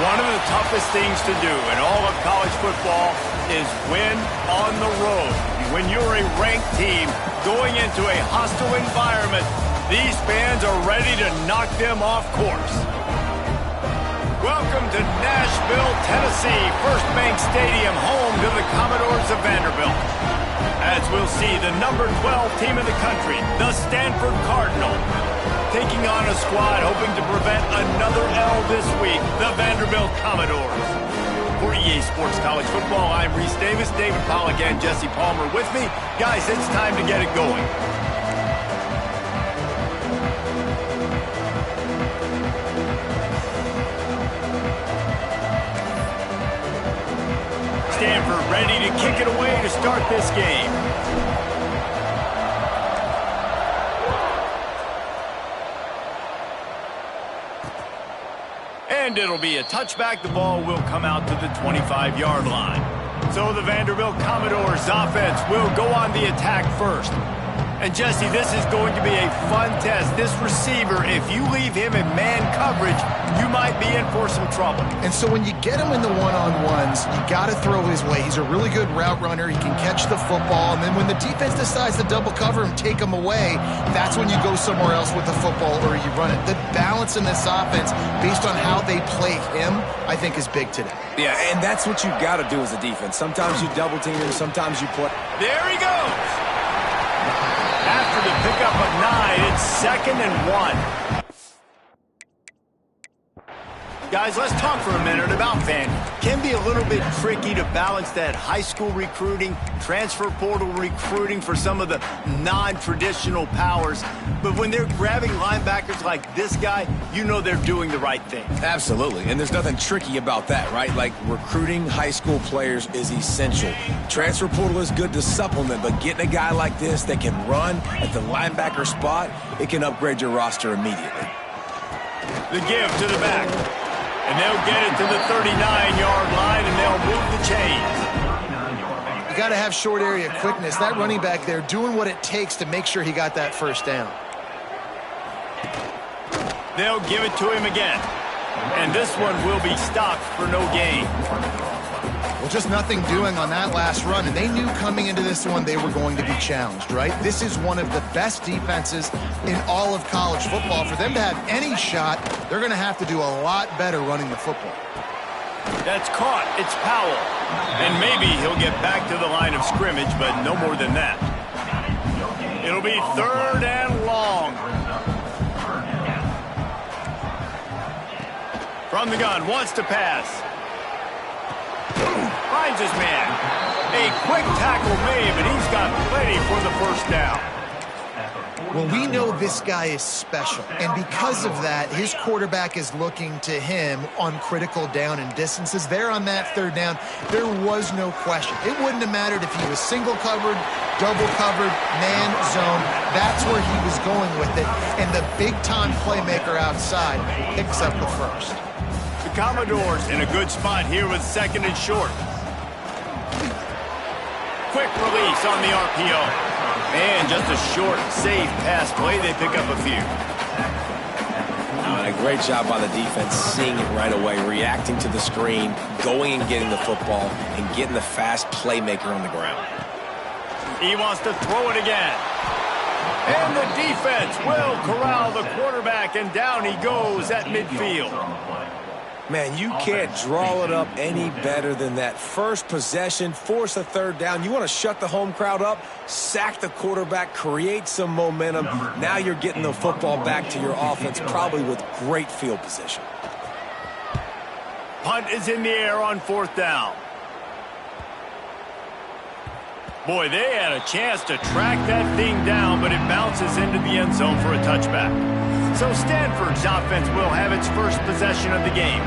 One of the toughest things to do in all of college football is win on the road. When you're a ranked team going into a hostile environment, these fans are ready to knock them off course. Welcome to Nashville, Tennessee, First Bank Stadium, home to the Commodores of Vanderbilt. As we'll see, the number 12 team in the country, the Stanford Cardinal, taking on a squad hoping to prevent another L this week, the Vanderbilt Commodores. For EA Sports College Football, I'm Reese Davis, David Pollack, and Jesse Palmer with me. Guys, it's time to get it going. Stanford ready to kick it away to start this game. And it'll be a touchback. The ball will come out to the 25-yard line. So the Vanderbilt Commodores offense will go on the attack first. And Jesse, this is going to be a fun test. This receiver, if you leave him in man coverage, you might be in for some trouble. And so when you get him in the one-on-ones, you got to throw his way. He's a really good route runner. He can catch the football. And then when the defense decides to double cover him, take him away, that's when you go somewhere else with the football or you run it. The balance in this offense, based on how they play him, I think is big today. Yeah, and that's what you got to do as a defense. Sometimes you double team him, sometimes you put. There he goes. After the pickup of 9, it's 2nd and 1. Guys, let's talk for a minute about Vandy. Can be a little bit tricky to balance that high school recruiting, transfer portal recruiting for some of the non-traditional powers. But when they're grabbing linebackers like this guy, you know they're doing the right thing. Absolutely, and there's nothing tricky about that, right? Like, recruiting high school players is essential. Transfer portal is good to supplement, but getting a guy like this that can run at the linebacker spot, it can upgrade your roster immediately. The give to the back. And they'll get it to the 39-yard line, and they'll move the chains. You got to have short area quickness. That running back there doing what it takes to make sure he got that first down. They'll give it to him again. And this one will be stopped for no gain. Well, just nothing doing on that last run, and they knew coming into this one they were going to be challenged, right? This is one of the best defenses in all of college football. For them to have any shot, they're going to have to do a lot better running the football. That's caught. It's Powell. And maybe he'll get back to the line of scrimmage, but no more than that. It'll be 3rd and long. From the gun, wants to pass. Finds his man. A quick tackle made, but he's got plenty for the first down. Well, we know this guy is special, and because of that, his quarterback is looking to him on critical down and distances. There on that 3rd down, there was no question. It wouldn't have mattered if he was single covered, double covered, man zone. That's where he was going with it, and the big-time playmaker outside picks up the first. The Commodores in a good spot here with 2nd and short. Quick release on the RPO. And just a short, safe pass play. They pick up a few. A great job by the defense, seeing it right away, reacting to the screen, going and getting the football, and getting the fast playmaker on the ground. He wants to throw it again. And the defense will corral the quarterback, and down he goes at midfield. Man, you can't draw it up any better than that. First possession, force a 3rd down. You want to shut the home crowd up, sack the quarterback, create some momentum. Now you're getting the football back to your offense, probably with great field position. Punt is in the air on 4th down. Boy, they had a chance to track that thing down, but it bounces into the end zone for a touchback. So Stanford's offense will have its first possession of the game.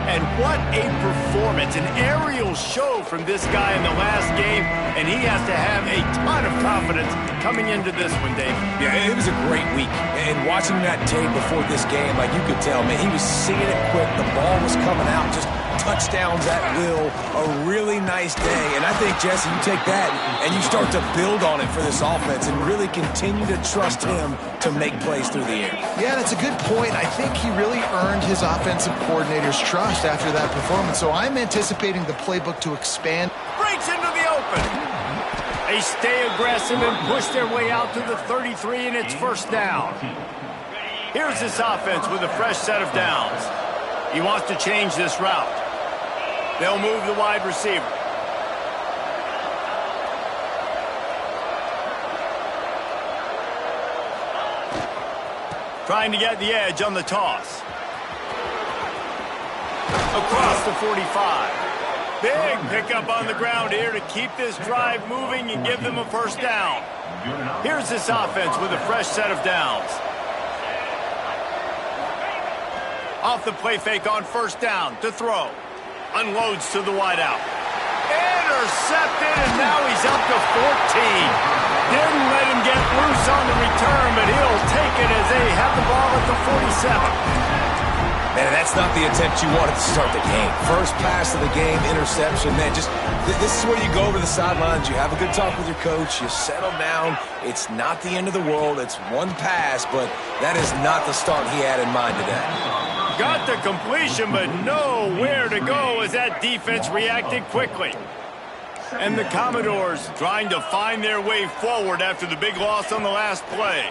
And what a performance, an aerial show from this guy in the last game, and he has to have a ton of confidence coming into this one, Dave. Yeah, it was a great week. And watching that tape before this game, like you could tell, man, he was seeing it quick. The ball was coming out, just touchdowns at will. A really nice day. And I think, Jesse, you take that and you start to build on it for this offense and really continue to trust him to make plays through the air. Yeah, that's a good point. I think he really earned his offensive coordinator's trust after that performance. So I'm anticipating the playbook to expand. Breaks into the open. They stay aggressive and push their way out to the 33, and it's first down. Here's this offense with a fresh set of downs. He wants to change this route. They'll move the wide receiver. Trying to get the edge on the toss. Across the 45. Big pickup on the ground here to keep this drive moving and give them a first down. Here's this offense with a fresh set of downs. Off the play fake on first down to throw. Unloads to the wideout. Intercepted, and now he's up to 14. Didn't let him get loose on the return, but he'll take it as they have the ball at the 47. Man, that's not the attempt you wanted to start the game. First pass of the game, interception. Man, just this is where you go over the sidelines. You have a good talk with your coach. You settle down. It's not the end of the world. It's one pass, but that is not the start he had in mind today. Got the completion, but nowhere to go as that defense reacted quickly. And the Commodores trying to find their way forward after the big loss on the last play.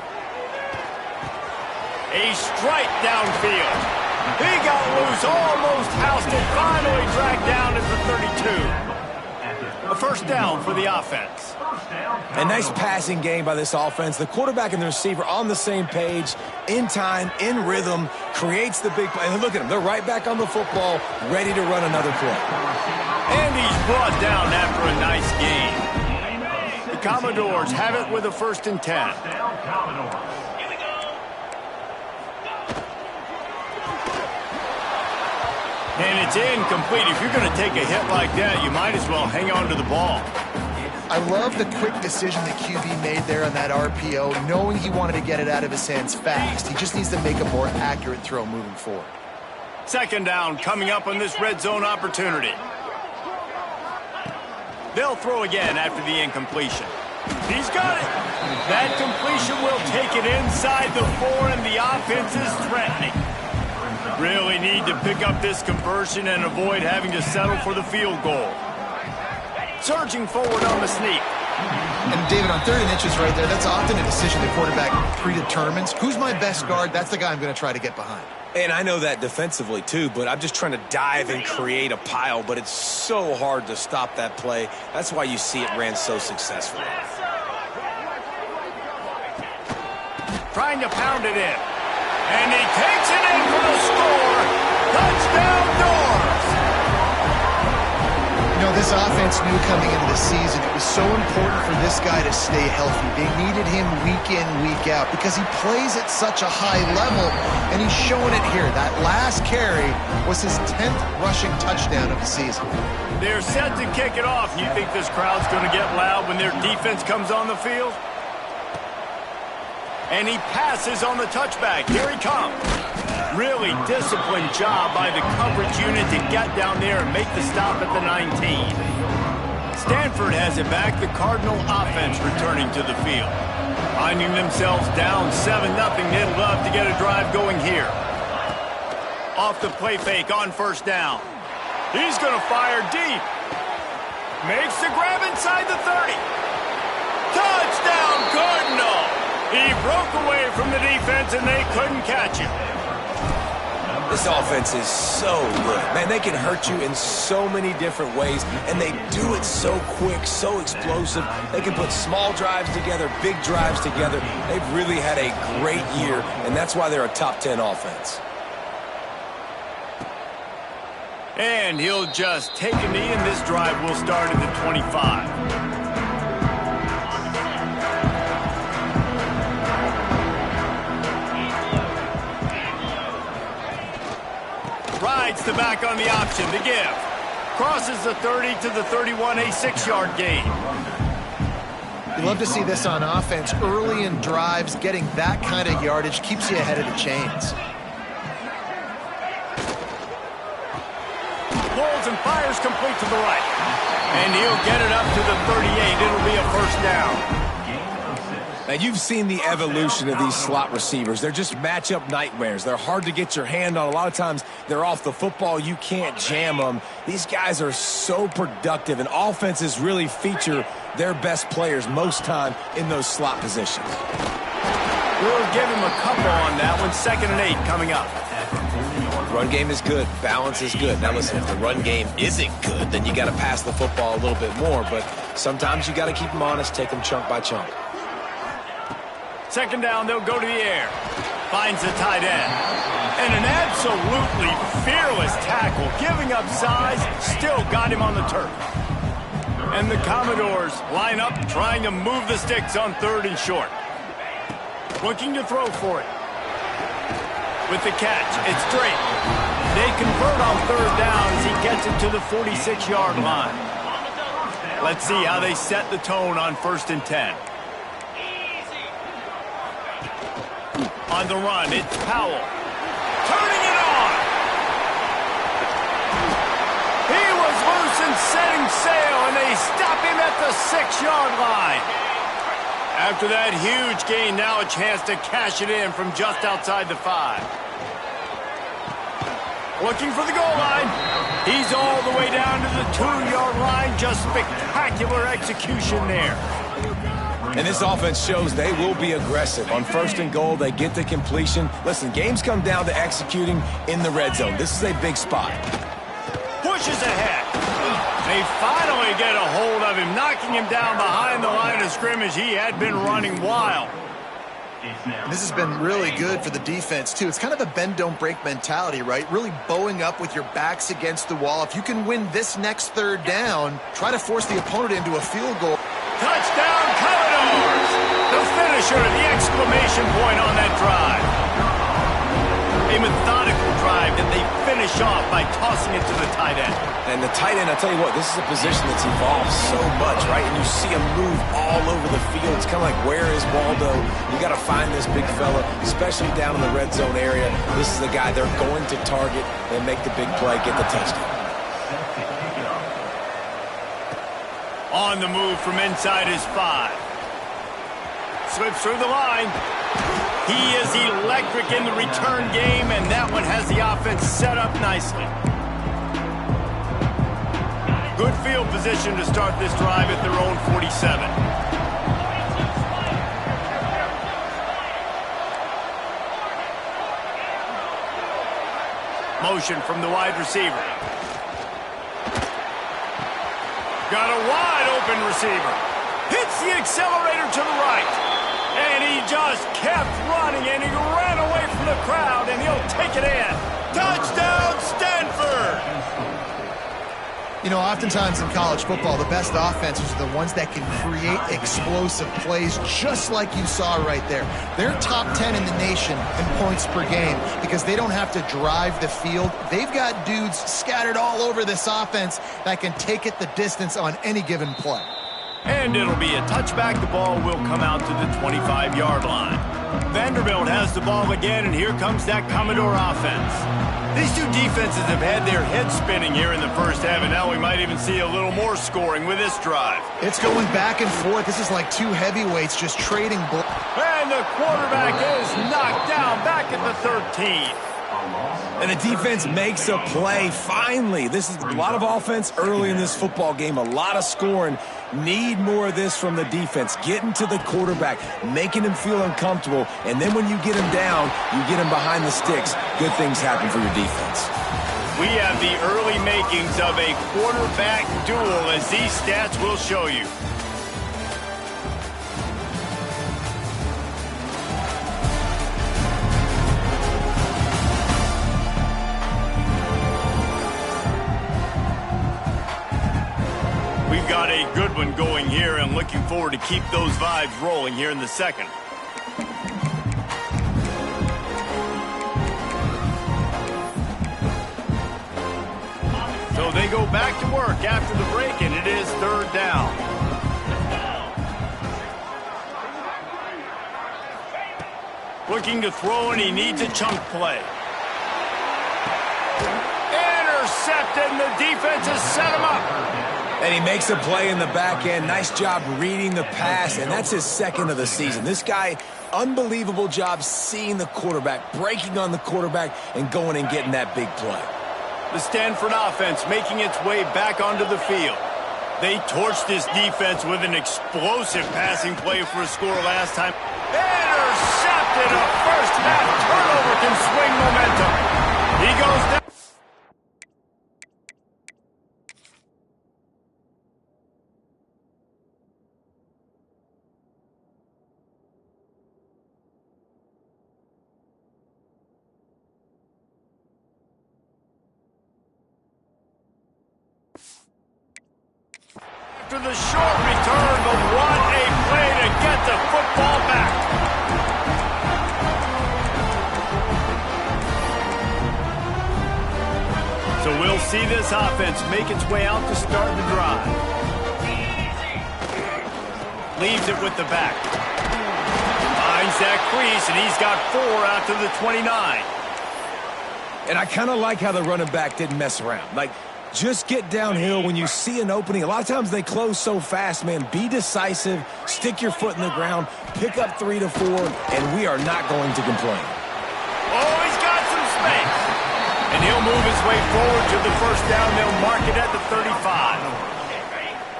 A strike downfield. He got loose, almost housed it, finally dragged down at the 32. A first down for the offense. A nice passing game by this offense. The quarterback and the receiver on the same page, in time, in rhythm, creates the big play. And look at them, they're right back on the football, ready to run another play. And he's brought down after a nice game. The Commodores have it with a 1st and 10. And it's incomplete. If you're going to take a hit like that, you might as well hang on to the ball. I love the quick decision the QB made there on that RPO, knowing he wanted to get it out of his hands fast. He just needs to make a more accurate throw moving forward. Second down coming up on this red zone opportunity. They'll throw again after the incompletion. He's got it. That completion will take it inside the 4, and the offense is threatening. Really need to pick up this conversion and avoid having to settle for the field goal. Surging forward on the sneak. And David, on 3rd and inches right there, that's often a decision the quarterback predetermines. Who's my best guard? That's the guy I'm going to try to get behind. And I know that defensively too, but I'm just trying to dive and create a pile, but it's so hard to stop that play. That's why you see it ran so successfully. Trying to pound it in. And he takes it in for the score. Touchdown, Doors! You know, this offense knew coming into the season it was so important for this guy to stay healthy. They needed him week in, week out because he plays at such a high level, and he's showing it here. That last carry was his 10th rushing touchdown of the season. They're set to kick it off. You think this crowd's going to get loud when their defense comes on the field? And he passes on the touchback. Here he comes. Really disciplined job by the coverage unit to get down there and make the stop at the 19. Stanford has it back. The Cardinal offense returning to the field. Finding themselves down 7-0. They'd love to get a drive going here. Off the play fake on first down. He's going to fire deep. Makes the grab inside the 30. Touchdown, Cardinal! He broke away from the defense, and they couldn't catch him. This offense is so good. Man, they can hurt you in so many different ways, and they do it so quick, so explosive. They can put small drives together, big drives together. They've really had a great year, and that's why they're a top 10 offense. And he'll just take a knee, and this drive will start at the 25. Rides the back on the option to give. Crosses the 30 to the 31, a 6-yard gain. You love to see this on offense. Early in drives, getting that kind of yardage keeps you ahead of the chains. throws and fires complete to the right. And he'll get it up to the 38. It'll be a first down. Now, you've seen the evolution of these slot receivers. They're just matchup nightmares. They're hard to get your hand on. A lot of times, they're off the football. You can't jam them. These guys are so productive, and offenses really feature their best players most time in those slot positions. We'll give him a couple on that one. 2nd and 8 coming up. Run game is good. Balance is good. Now, listen, if the run game isn't good, then you got to pass the football a little bit more. But sometimes you got to keep them honest, take them chunk by chunk. 2nd down, they'll go to the air. Finds the tight end. And an absolutely fearless tackle. Giving up size, still got him on the turf. And the Commodores line up, trying to move the sticks on 3rd and short. Looking to throw for it. With the catch, it's straight. They convert on 3rd down as he gets it to the 46-yard line. Let's see how they set the tone on 1st and 10. On the run, it's Powell. Turning it on! He was loose and setting sail, and they stop him at the 6-yard line. After that huge gain, now a chance to cash it in from just outside the 5. Looking for the goal line. He's all the way down to the 2-yard line. Just spectacular execution there. And this offense shows they will be aggressive. On 1st and goal, they get the completion. Listen, games come down to executing in the red zone. This is a big spot. Pushes ahead. They finally get a hold of him, knocking him down behind the line of scrimmage. He had been running wild. And this has been really good for the defense, too. It's kind of a bend-don't-break mentality, right? Really bowing up with your backs against the wall. If you can win this next 3rd down, try to force the opponent into a field goal. Touchdown, Commodores! The finisher, the exclamation point on that drive. A methodical drive that they finish off by tossing it to the tight end. And the tight end, I'll tell you what, this is a position that's evolved so much, right? And you see him move all over the field. It's kind of like, where is Waldo? You got to find this big fella, especially down in the red zone area. This is the guy they're going to target and make the big play, get the touchdown. On the move from inside his 5. Slips through the line. He is electric in the return game, and that one has the offense set up nicely. Good field position to start this drive at their own 47. Motion from the wide receiver. Got a wide-open receiver. Hits the accelerator to the right. And he just kept running, and he ran away from the crowd, and he'll take it in. Touchdown, Stanford! You know, oftentimes in college football, the best offenses are the ones that can create explosive plays, just like you saw right there. They're top 10 in the nation in points per game because they don't have to drive the field. They've got dudes scattered all over this offense that can take it the distance on any given play. And it'll be a touchback. The ball will come out to the 25-yard line. Vanderbilt has the ball again, and here comes that Commodore offense. These two defenses have had their heads spinning here in the first half, and now we might even see a little more scoring with this drive. It's going back and forth. This is like two heavyweights just trading blows. And the quarterback is knocked down back at the 13. And the defense makes a play, finally. This is a lot of offense early in this football game, a lot of scoring. Need more of this from the defense. Getting to the quarterback, making him feel uncomfortable, and then when you get him down, you get him behind the sticks. Good things happen for your defense. We have the early makings of a quarterback duel, as these stats will show you. We've got a good one going here, and looking forward to keep those vibes rolling here in the second. So they go back to work after the break, and it is 3rd down. Looking to throw, and he needs a chunk play. intercepted, and the defense has set him up. And he makes a play in the back end. Nice job reading the pass, and that's his second of the season. This guy, unbelievable job seeing the quarterback, breaking on the quarterback, and going and getting that big play. The Stanford offense making its way back onto the field. They torched this defense with an explosive passing play for a score last time. Intercepted. A first half turnover can swing momentum. He goes down. After the short return, but what a play to get the football back. So we'll see this offense make its way out to start the drive. Leaves it with the back. Finds that crease, and he's got 4 out to the 29. And I kind of like how the running back didn't mess around. Like, just get downhill when you see an opening. A lot of times they close so fast, man. Be decisive, stick your foot in the ground, pick up 3 to 4, and we are not going to complain. Oh, he's got some space. And he'll move his way forward to the first down. They'll mark it at the 35.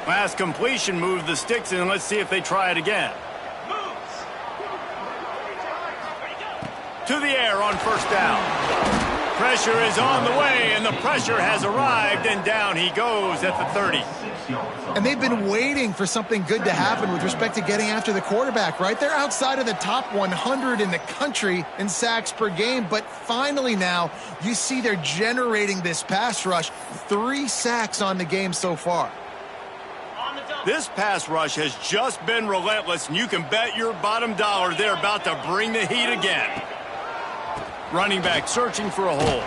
Last completion moved the sticks in. Let's see if they try it again. To the air on first down. Pressure is on the way, and the pressure has arrived, and down he goes at the 30. And they've been waiting for something good to happen with respect to getting after the quarterback, right? They're outside of the top 100 in the country in sacks per game, but finally now you see they're generating this pass rush. 3 sacks on the game so far. This pass rush has just been relentless, and you can bet your bottom dollar they're about to bring the heat again. Running back searching for a hole.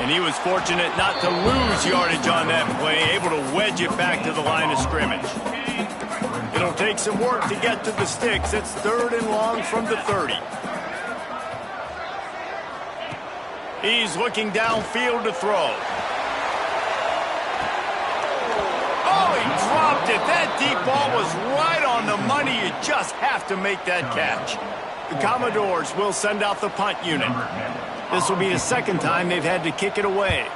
And he was fortunate not to lose yardage on that play, able to wedge it back to the line of scrimmage. It'll take some work to get to the sticks. It's 3rd and long from the 30. He's looking downfield to throw. Oh, he dropped it. That deep ball was right on the money. You just have to make that catch. The Commodores will send out the punt unit. This will be the second time they've had to kick it away.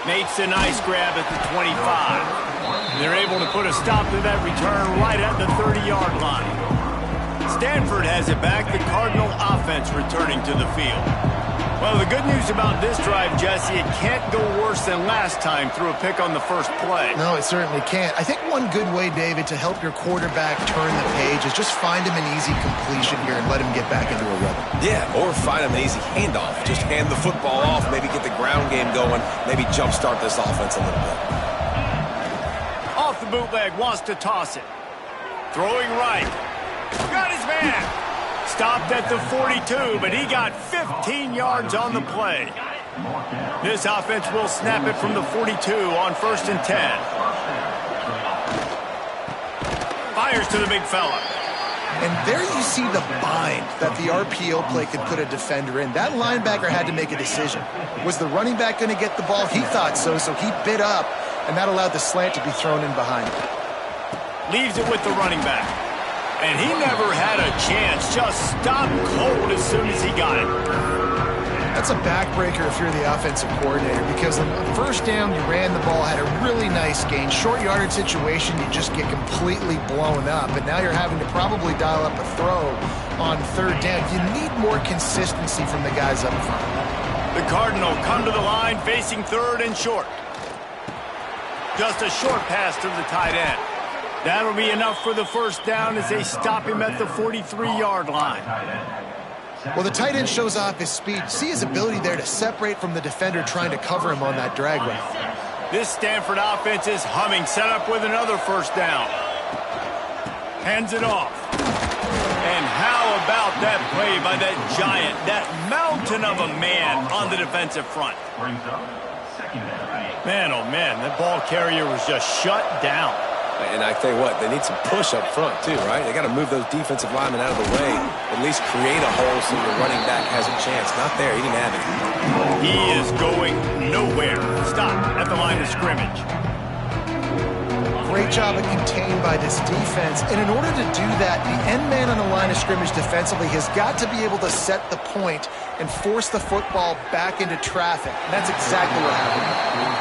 Makes a nice grab at the 25. They're able to put a stop to that return right at the 30-yard line. Stanford has it back. The Cardinal offense returning to the field. Well, the good news about this drive, Jesse, it can't go worse than last time through a pick on the first play. No, it certainly can't. I think one good way, David, to help your quarterback turn the page is just find him an easy completion here and let him get back into a rhythm. Yeah, or find him an easy handoff. Just hand the football off, maybe get the ground game going, maybe jumpstart this offense a little bit. Off the bootleg, wants to toss it. Throwing right. Got his man. Stopped at the 42, but he got 15 yards on the play. This offense will snap it from the 42 on 1st and 10. Fires to the big fella. And there you see the bind that the RPO play could put a defender in. That linebacker had to make a decision. Was the running back going to get the ball? He thought so, so he bit up, and that allowed the slant to be thrown in behind him. Leaves it with the running back. And he never had a chance. Just stopped cold as soon as he got it. That's a backbreaker if you're the offensive coordinator, because on the first down, you ran the ball, had a really nice gain. Short yardage situation, you just get completely blown up. And now you're having to probably dial up a throw on 3rd down. You need more consistency from the guys up front. The Cardinal come to the line facing 3rd and short. Just a short pass to the tight end. That'll be enough for the first down as they stop him at the 43-yard line. Well, the tight end shows off his speed. See his ability there to separate from the defender trying to cover him on that drag route. This Stanford offense is humming, set up with another first down. Hands it off. And how about that play by that giant, that mountain of a man on the defensive front? Man, oh man, that ball carrier was just shut down. And I tell you what, they need some push up front too, right? They got to move those defensive linemen out of the way, at least create a hole so the running back has a chance. Not there. He didn't have it. He is going nowhere. Stop at the line of scrimmage. Great job of contained by this defense. And in order to do that, the end man on the line of scrimmage defensively has got to be able to set the point and force the football back into traffic. And that's exactly what happened.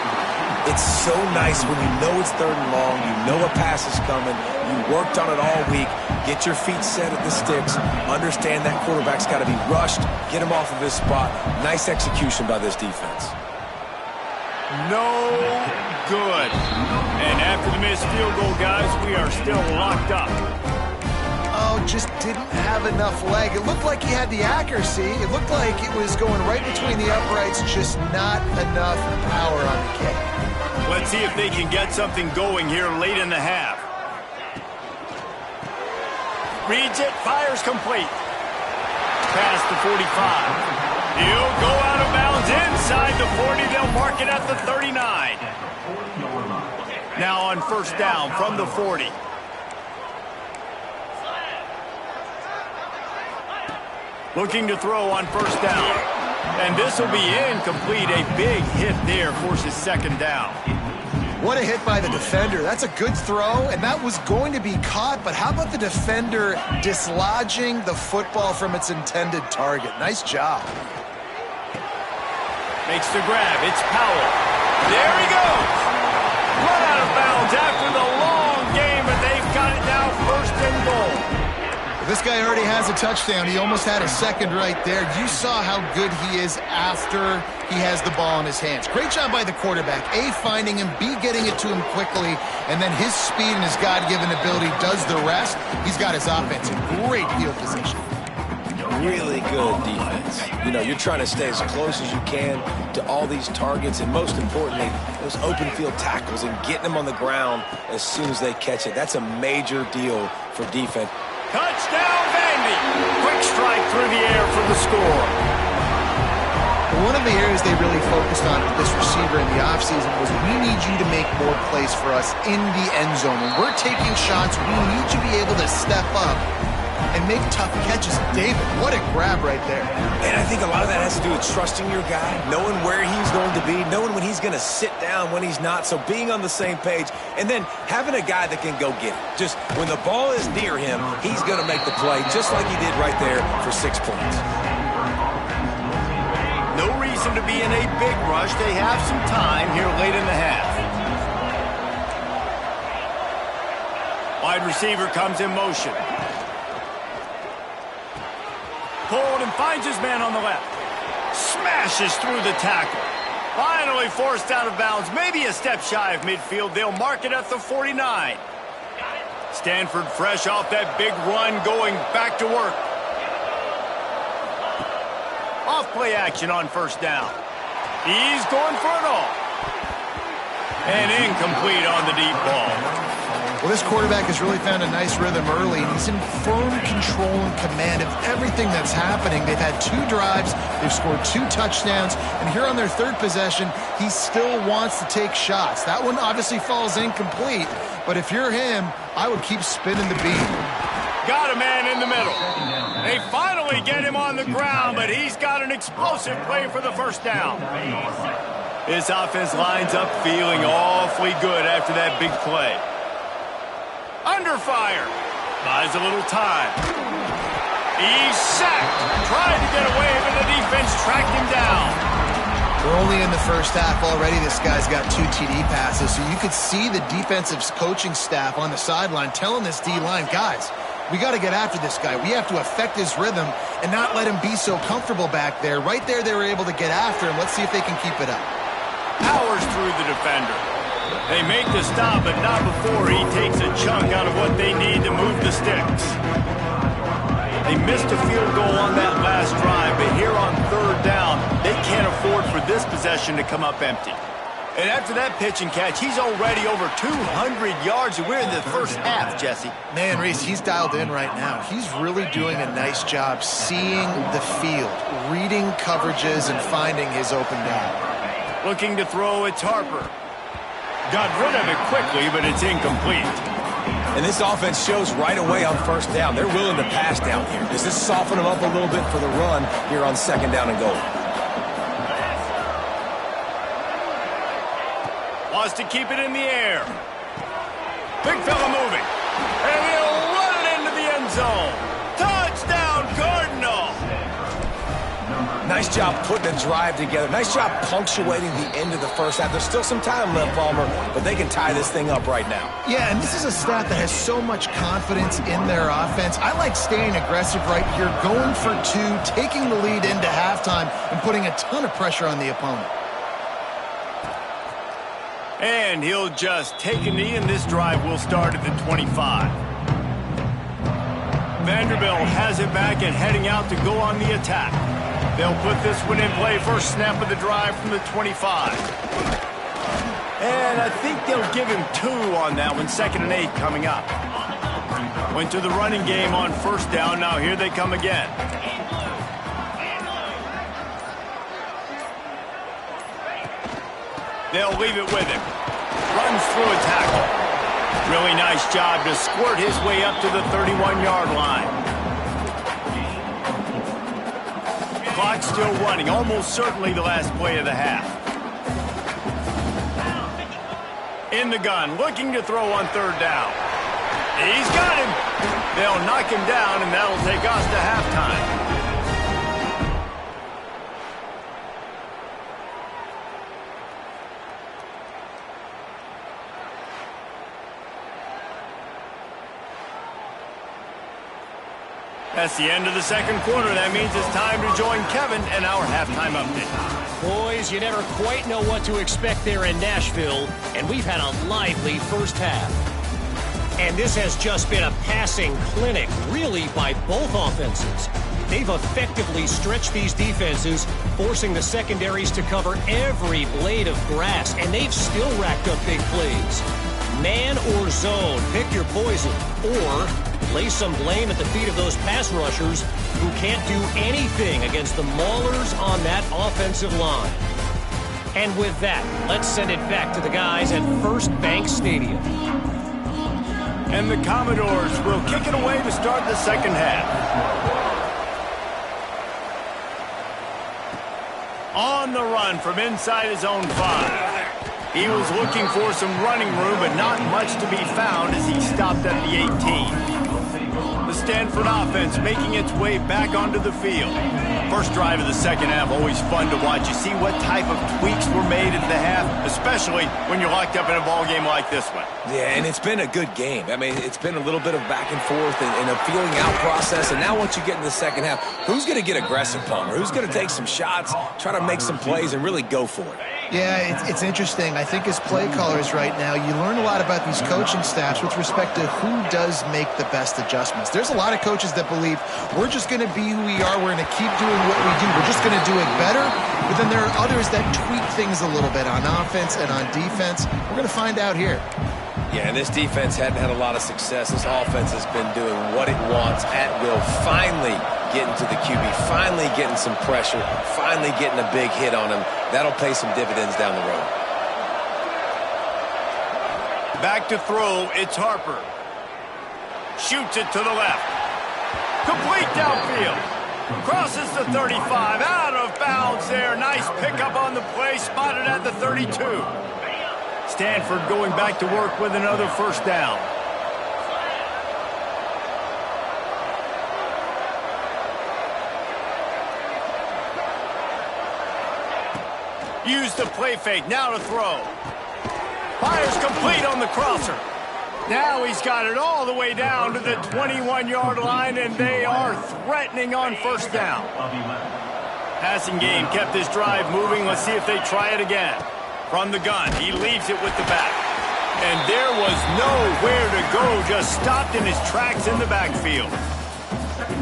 It's so nice when you know it's 3rd and long, you know a pass is coming, you worked on it all week, get your feet set at the sticks, understand that quarterback's got to be rushed, get him off of his spot. Nice execution by this defense. No good. And after the missed field goal, guys, we are still locked up. Oh, just didn't have enough leg. It looked like he had the accuracy. It looked like it was going right between the uprights, just not enough power on the kick. Let's see if they can get something going here late in the half. Reads it, fires complete. Past the 45. He'll go out of bounds inside the 40. They'll mark it at the 39. Now on 1st down from the 40. Looking to throw on 1st down. And this will be incomplete. A big hit there forces 2nd down. What a hit by the defender. That's a good throw, and that was going to be caught, but how about the defender dislodging the football from its intended target? Nice job. Makes the grab. It's Powell. There he goes. Run out of bounds after the long game, but they've got it now 1st and goal. This guy already has a touchdown. He almost had a 2nd right there. You saw how good he is after he has the ball in his hands. Great job by the quarterback. A, finding him, B, getting it to him quickly, and then his speed and his God-given ability does the rest. He's got his offense in great field position. Really good defense. You know, you're trying to stay as close as you can to all these targets, and most importantly, those open field tackles and getting them on the ground as soon as they catch it. That's a major deal for defense. Touchdown, Vandy! Quick strike through the air for the score. One of the areas they really focused on with this receiver in the offseason was we need you to make more plays for us in the end zone. When we're taking shots, we need you to be able to step up and make tough catches. David, what a grab right there. And I think a lot of that has to do with trusting your guy, knowing where he's going to be, knowing when he's going to sit down, when he's not, so being on the same page, and then having a guy that can go get it. Just when the ball is near him, he's going to make the play, just like he did right there for 6 points. No reason to be in a big rush. They have some time here late in the half. Wide receiver comes in motion. Pulled and finds his man on the left. Smashes through the tackle. Finally forced out of bounds. Maybe a step shy of midfield. They'll mark it at the 49. Stanford fresh off that big run, going back to work. Off play action on 1st down. He's going for it all. And incomplete on the deep ball. Well, this quarterback has really found a nice rhythm early, and he's in firm control and command of everything that's happening. They've had 2 drives, they've scored 2 touchdowns, and here on their 3rd possession, he still wants to take shots. That one obviously falls incomplete, but if you're him, I would keep spinning the beat. Got a man in the middle. They finally get him on the ground, but he's got an explosive play for the 1st down. This offense lines up feeling awfully good after that big play. Under fire. Buys a little time. He's sacked. Tried to get away, but the defense tracked him down. We're only in the 1st half already. This guy's got 2 TD passes, so you could see the defensive coaching staff on the sideline telling this D-line, guys, we got to get after this guy. We have to affect his rhythm and not let him be so comfortable back there. Right there, they were able to get after him. Let's see if they can keep it up. Powers through the defender. They make the stop, but not before he takes a chunk out of what they need to move the sticks. They missed a field goal on that last drive, but here on 3rd down, they can't afford for this possession to come up empty. And after that pitch and catch, he's already over 200 yards, and we're in the 1st half, Jesse. Man, Reese, he's dialed in right now. He's really doing a nice job seeing the field, reading coverages, and finding his open down. Looking to throw, it's Harper. Got rid of it quickly, but it's incomplete. And this offense shows right away on first down. They're willing to pass down here. Does this soften them up a little bit for the run here on second down and goal? Wants to keep it in the air. Big fella moving. And he'll run it into the end zone. Touchdown, Cardinal! Nice job putting a drive together. Nice job punctuating the end of the first half. There's still some time left, Palmer, but they can tie this thing up right now. Yeah, and this is a staff that has so much confidence in their offense. I like staying aggressive right here, going for two, taking the lead into halftime, and putting a ton of pressure on the opponent. And he'll just take a knee, and this drive will start at the 25. Vanderbilt has it back and heading out to go on the attack. They'll put this one in play. First snap of the drive from the 25. And I think they'll give him 2 on that one. 2nd and 8 coming up. Went to the running game on first down. Now here they come again. They'll leave it with him. Runs through a tackle. Really nice job to squirt his way up to the 31-yard line. Clock still running. Almost certainly the last play of the half. In the gun. Looking to throw on third down. He's got him. They'll knock him down, and that'll take us to halftime. That's the end of the second quarter. That means it's time to join Kevin and our halftime update. Boys, you never quite know what to expect there in Nashville, and we've had a lively first half. And this has just been a passing clinic, really, by both offenses. They've effectively stretched these defenses, forcing the secondaries to cover every blade of grass, and they've still racked up big plays. Man or zone, pick your poison, or lay some blame at the feet of those pass rushers who can't do anything against the maulers on that offensive line. And with that, let's send it back to the guys at First Bank Stadium. And the Commodores will kick it away to start the second half. On the run from inside his own 5. He was looking for some running room, but not much to be found as he stopped at the 18. The Stanford offense making its way back onto the field. First drive of the second half, always fun to watch. You see what type of tweaks were made at the half, especially when you're locked up in a ball game like this one. Yeah, and it's been a good game. I mean, it's been a little bit of back and forth and a feeling out process. And now once you get in the second half, who's going to get aggressive, Palmer? Who's going to take some shots, try to make some plays, and really go for it? Yeah, it's interesting. I think as play callers right now, you learn a lot about these coaching staffs with respect to who does make the best adjustments. There's a lot of coaches that believe we're just going to be who we are. We're going to keep doing what we do. We're just going to do it better. But then there are others that tweak things a little bit on offense and on defense. We're going to find out here. Yeah, and this defense hadn't had a lot of success. This offense has been doing what it wants at will. Finally getting to the QB, finally getting some pressure, finally getting a big hit on him. That'll pay some dividends down the road. Back to throw, it's Harper. Shoots it to the left. Complete downfield. Crosses the 35, out of bounds there. Nice pickup on the play, spotted at the 32. Stanford going back to work with another first down. Use the play fake, now to throw. Fires complete on the crosser. Now he's got it all the way down to the 21-yard line, and they are threatening on first down. Passing game kept this drive moving. Let's see if they try it again. From the gun, he leaves it with the back. And there was nowhere to go, just stopped in his tracks in the backfield.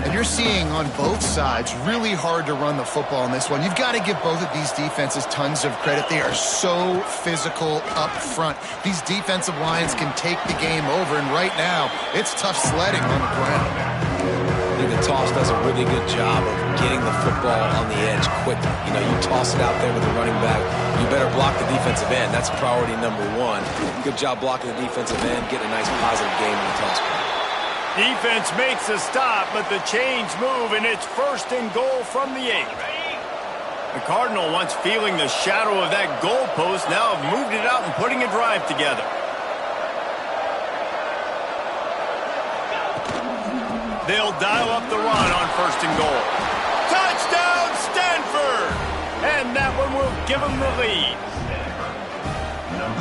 And you're seeing on both sides really hard to run the football in this one. You've got to give both of these defenses tons of credit. They are so physical up front. These defensive lines can take the game over, and right now it's tough sledding on the ground. The toss does a really good job of getting the football on the edge quickly. You know, you toss it out there with the running back, you better block the defensive end. That's priority number one. Good job blocking the defensive end, getting a nice positive game in the toss play. Defense makes a stop, but the chains move, and it's 1st and goal from the 8. The Cardinal, once feeling the shadow of that goalpost, now have moved it out and putting a drive together. They'll dial up the run on 1st and goal. Touchdown, Stanford! And that one will give them the lead.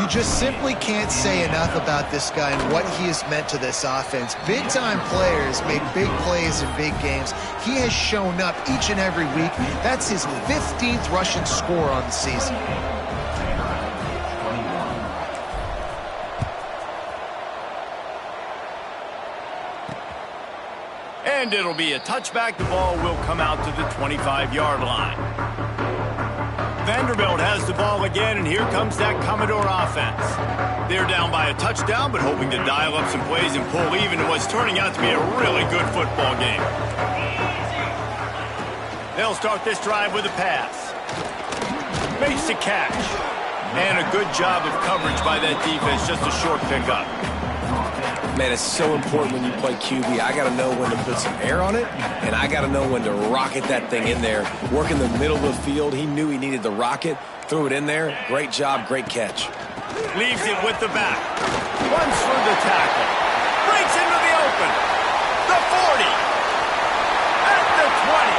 You just simply can't say enough about this guy and what he has meant to this offense. Big-time players make big plays in big games. He has shown up each and every week. That's his 15th rushing score on the season. And it'll be a touchback. The ball will come out to the 25-yard line. Vanderbilt has the ball again, and here comes that Commodore offense. They're down by a touchdown, but hoping to dial up some plays and pull even in what's turning out to be a really good football game. They'll start this drive with a pass. Makes the catch. And a good job of coverage by that defense, just a short pickup. Man, it's so important when you play QB. I got to know when to put some air on it, and I got to know when to rocket that thing in there. Work in the middle of the field. He knew he needed the rocket, threw it in there. Great job, great catch. Leaves it with the back. Runs through the tackle. Breaks into the open. The 40. At the 20.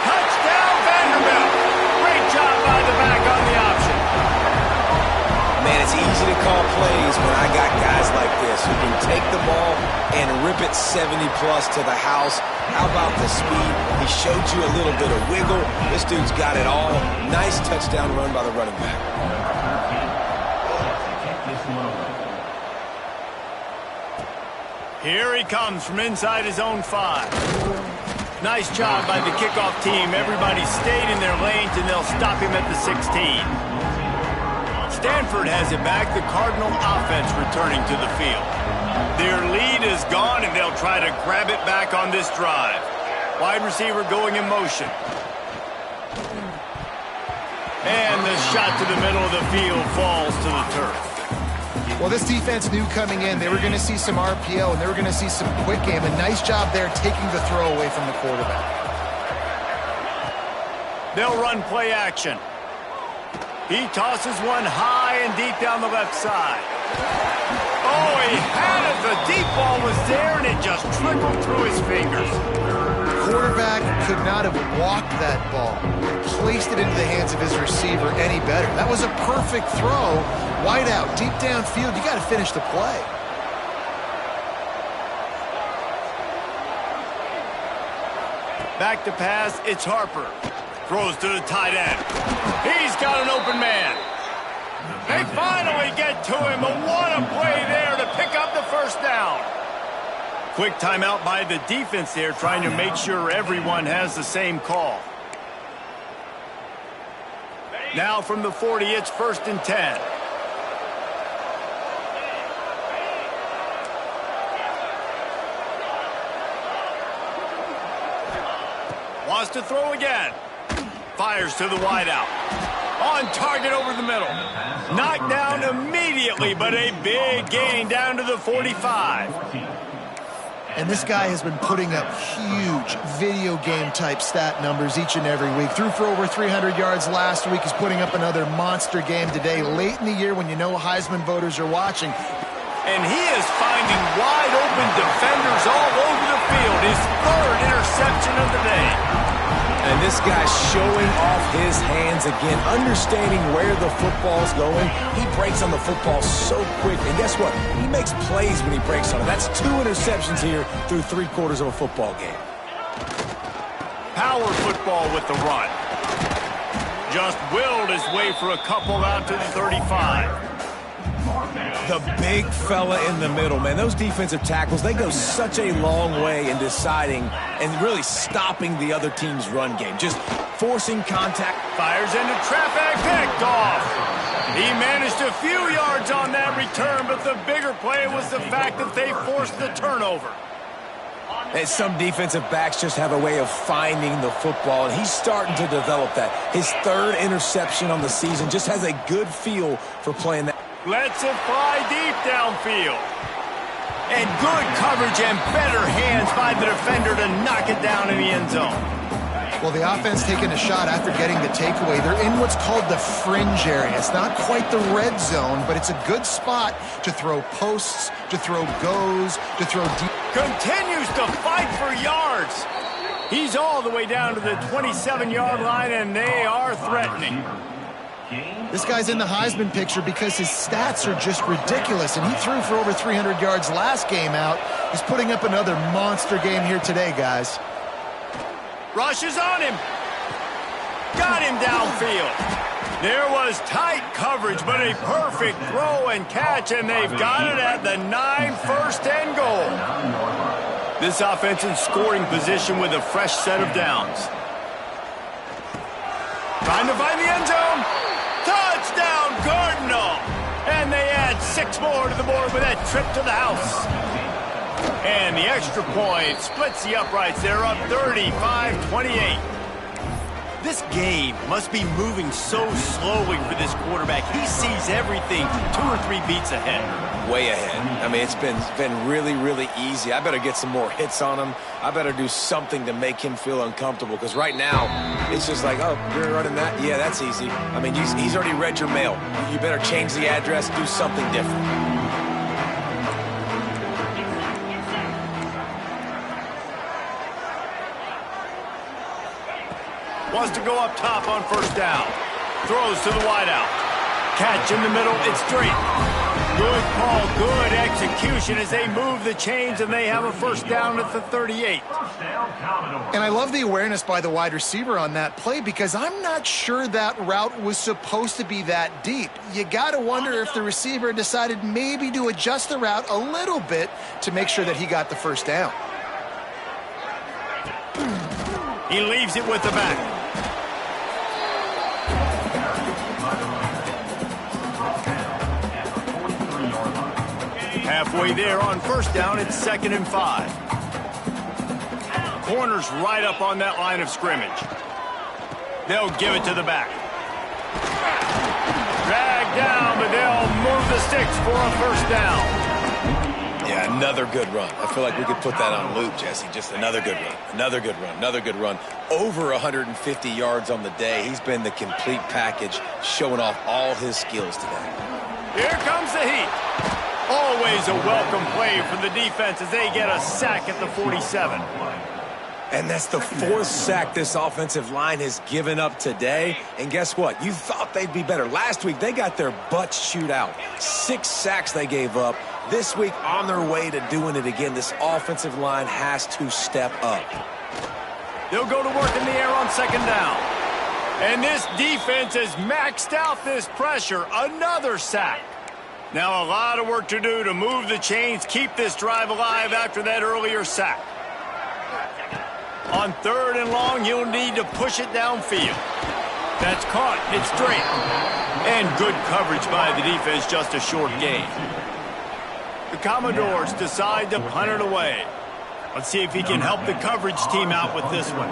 Touchdown, Vanderbilt. Great job by the back on the option. Man, it's easy to call plays when I got guys like this who can take the ball and rip it 70-plus to the house. How about the speed? He showed you a little bit of wiggle. This dude's got it all. Nice touchdown run by the running back. Here he comes from inside his own 5. Nice job by the kickoff team. Everybody stayed in their lanes, and they'll stop him at the 16. Stanford has it back. The Cardinal offense returning to the field. Their lead is gone, and they'll try to grab it back on this drive. Wide receiver going in motion. And the shot to the middle of the field falls to the turf. Well, this defense knew coming in they were going to see some RPO and they were going to see some quick game. A nice job there taking the throw away from the quarterback. They'll run play action. He tosses one high and deep down the left side. Oh, he had it. The deep ball was there, and it just trickled through his fingers. Quarterback could not have walked that ball, placed it into the hands of his receiver any better. That was a perfect throw. Wide out, deep downfield. You got to finish the play. Back to pass, it's Harper. Throws to the tight end. He's got an open man. They finally get to him, but what a play there to pick up the first down. Quick timeout by the defense there, trying to make sure everyone has the same call. Now from the 40, it's 1st and 10. Wants to throw again. Fires to the wideout. On target over the middle. Knocked down immediately, but a big gain down to the 45. And this guy has been putting up huge video game type stat numbers each and every week. Threw for over 300 yards last week. He's putting up another monster game today, late in the year when you know Heisman voters are watching. And he is finding wide open defenders all over the field. His 3rd interception of the day. And this guy's showing off his hands again, understanding where the football's going. He breaks on the football so quick. And guess what? He makes plays when he breaks on it. That's 2 interceptions here through 3/4 of a football game. Power football with the run. Just willed his way for a couple out to the 35. The big fella in the middle, man. Those defensive tackles, they go such a long way in deciding and really stopping the other team's run game. Just forcing contact. Fires into traffic, picked off. He managed a few yards on that return, but the bigger play was the fact that they forced the turnover. And some defensive backs just have a way of finding the football, and he's starting to develop that. His third interception on the season, just has a good feel for playing that. Lets it fly deep downfield. And good coverage and better hands by the defender to knock it down in the end zone. Well, the offense taking a shot after getting the takeaway. They're in what's called the fringe area. It's not quite the red zone, but it's a good spot to throw posts, to throw goes, to throw deep. Continues to fight for yards. He's all the way down to the 27-yard line, and they are threatening. This guy's in the Heisman picture because his stats are just ridiculous, and he threw for over 300 yards last game out. He's putting up another monster game here today, guys. Rushes on him. Got him downfield. There was tight coverage, but a perfect throw and catch, and they've got it at the 9, first and goal. This offense in scoring position with a fresh set of downs. Trying to find the end zone. Touchdown, Cardinal! And they add 6 more to the board with that trip to the house. And the extra point splits the uprights. They're up 35-28. This game must be moving so slowly for this quarterback. He sees everything 2 or 3 beats ahead. Way ahead. I mean, it's been really, really easy. I better get some more hits on him. I better do something to make him feel uncomfortable, because right now, it's just like, oh, you're running that? Yeah, that's easy. I mean, he's already read your mail. You better change the address, do something different. Wants to go up top on first down. Throws to the wideout. Catch in the middle. It's straight. Good call. Good execution as they move the chains, and they have a first down at the 38. And I love the awareness by the wide receiver on that play, because I'm not sure that route was supposed to be that deep. You got to wonder if the receiver decided maybe to adjust the route a little bit to make sure that he got the first down. He leaves it with the back. Halfway there on first down, it's 2nd and 5. Corner's right up on that line of scrimmage. They'll give it to the back. Dragged down, but they'll move the sticks for a first down. Yeah, another good run. I feel like we could put that on loop, Jesse. Just another good run. Another good run. Another good run. Over 150 yards on the day. He's been the complete package, showing off all his skills today. Here comes the heat. Always a welcome play from the defense as they get a sack at the 47. And that's the 4th sack this offensive line has given up today. And guess what? You thought they'd be better. Last week, they got their butts chewed out. 6 sacks they gave up. This week, on their way to doing it again, this offensive line has to step up. They'll go to work in the air on 2nd down. And this defense has maxed out this pressure. Another sack. Now a lot of work to do to move the chains, keep this drive alive after that earlier sack. On 3rd and long, you'll need to push it downfield. That's caught. It's straight. And good coverage by the defense, just a short gain. The Commodores decide to punt it away. Let's see if he can help the coverage team out with this one.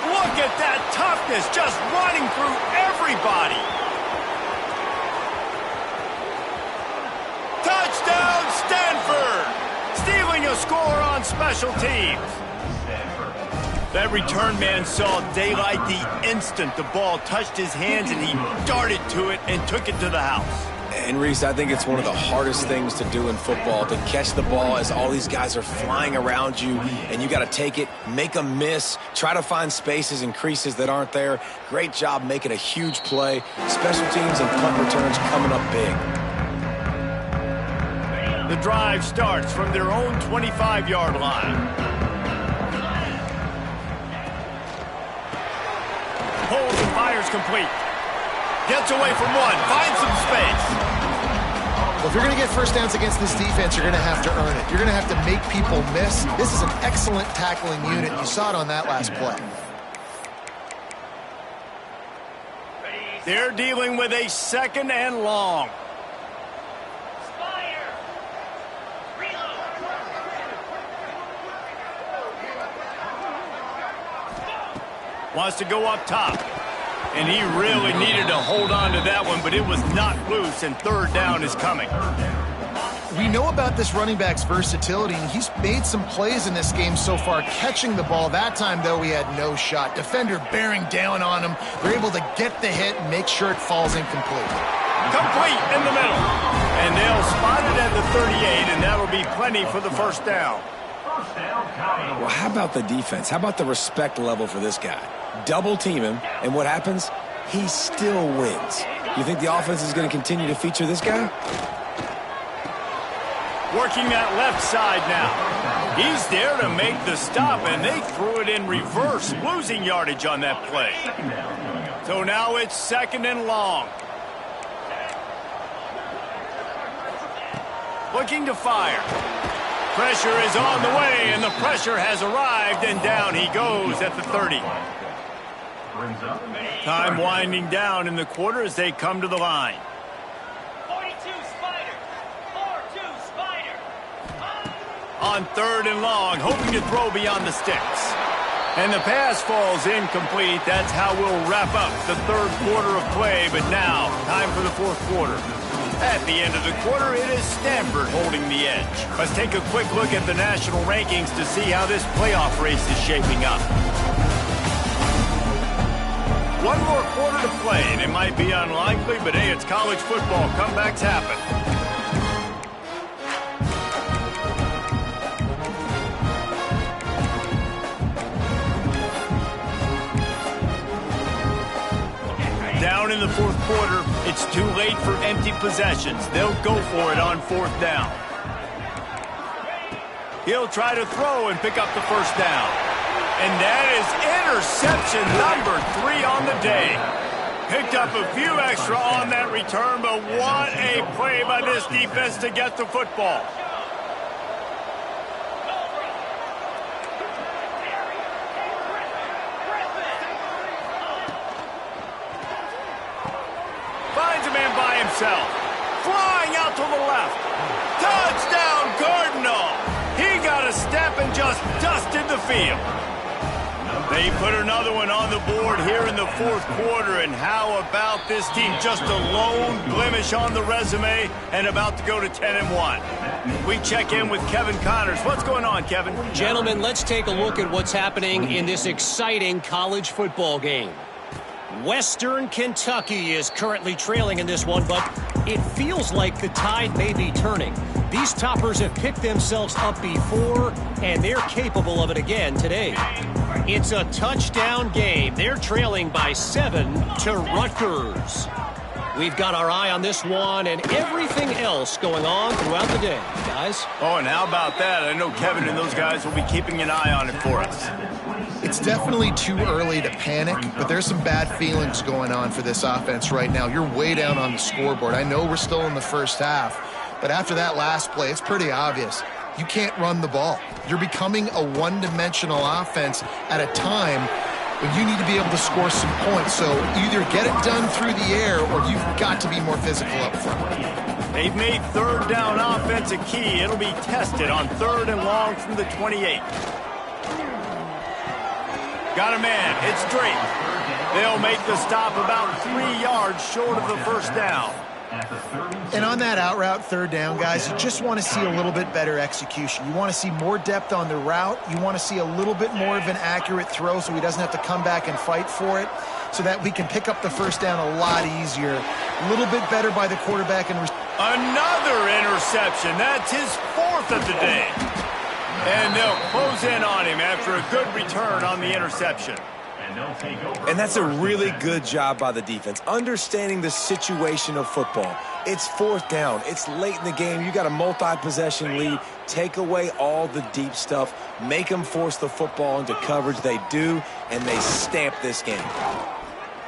Look at that toughness, just running through everybody. Touchdown, Stanford! Stealing a score on special teams. That return man saw daylight the instant the ball touched his hands, and he darted to it and took it to the house. And Reese, I think it's one of the hardest things to do in football, to catch the ball as all these guys are flying around you, and you got to take it, make them miss, try to find spaces and creases that aren't there. Great job making a huge play. Special teams and punt returns coming up big. The drive starts from their own 25-yard line. Holds and fires complete. Gets away from one. Finds some space. Well, if you're going to get first downs against this defense, you're going to have to earn it. You're going to have to make people miss. This is an excellent tackling unit. You saw it on that last play. They're dealing with a 2nd and long. Wants to go up top. And he really needed to hold on to that one, but it was not loose, and 3rd down is coming. We know about this running back's versatility, and he's made some plays in this game so far, catching the ball. That time, though, he had no shot. Defender bearing down on him. They're able to get the hit and make sure it falls incomplete. Complete in the middle. And they'll spot it at the 38, and that'll be plenty for the 1st down. Well, how about the defense? How about the respect level for this guy? Double team him, and what happens? He still wins. You think the offense is going to continue to feature this guy? Working that left side now. He's there to make the stop, and they threw it in reverse, losing yardage on that play. So now it's 2nd and long. Looking to fire. Pressure is on the way, and the pressure has arrived, and down he goes at the 30. Time winding down in the quarter as they come to the line. 42 Spider. 4-2 Spider. On 3rd and long, hoping to throw beyond the sticks. And the pass falls incomplete. That's how we'll wrap up the 3rd quarter of play. But now, time for the 4th quarter. At the end of the quarter, it is Stanford holding the edge. Let's take a quick look at the national rankings to see how this playoff race is shaping up. One more quarter to play, and it might be unlikely, but hey, it's college football. Comebacks happen. Down in the 4th quarter, it's too late for empty possessions. They'll go for it on 4th down. He'll try to throw and pick up the 1st down. And that is interception number 3 on the day. Picked up a few extra on that return, but what a play by this defense to get the football. Finds a man by himself. Flying out to the left. Touchdown, Cardinal. He got a step and just dusted the field. They put another one on the board here in the 4th quarter, and how about this team? Just a lone blemish on the resume and about to go to 10-1. We check in with Kevin Connors. What's going on, Kevin? Gentlemen, let's take a look at what's happening in this exciting college football game. Western Kentucky is currently trailing in this one, but it feels like the tide may be turning. These toppers have picked themselves up before, and they're capable of it again today. It's a touchdown game. They're trailing by 7 to Rutgers. We've got our eye on this one and everything else going on throughout the day, guys. Oh, and how about that? I know Kevin and those guys will be keeping an eye on it for us. It's definitely too early to panic, but there's some bad feelings going on for this offense right now. You're way down on the scoreboard. I know we're still in the 1st half, but after that last play, it's pretty obvious. You can't run the ball. You're becoming a one-dimensional offense at a time when you need to be able to score some points. So either get it done through the air or you've got to be more physical up front. They've made 3rd down offense a key. It'll be tested on 3rd and long from the 28. Got a man. It's Drake. They'll make the stop about 3 yards short of the 1st down. And on that out route 3rd down, guys, you just want to see a little bit better execution. You want to see more depth on the route. You want to see a little bit more of an accurate throw so he doesn't have to come back and fight for it, so that we can pick up the 1st down a lot easier. A little bit better by the quarterback. And another interception. That's his 4th of the day. And they'll close in on him after a good return on the interception. And that's a really good job by the defense, understanding the situation of football. It's 4th down. It's late in the game. You got a multi-possession lead. Take away all the deep stuff. Make them force the football into coverage. They do, and they stamp this game.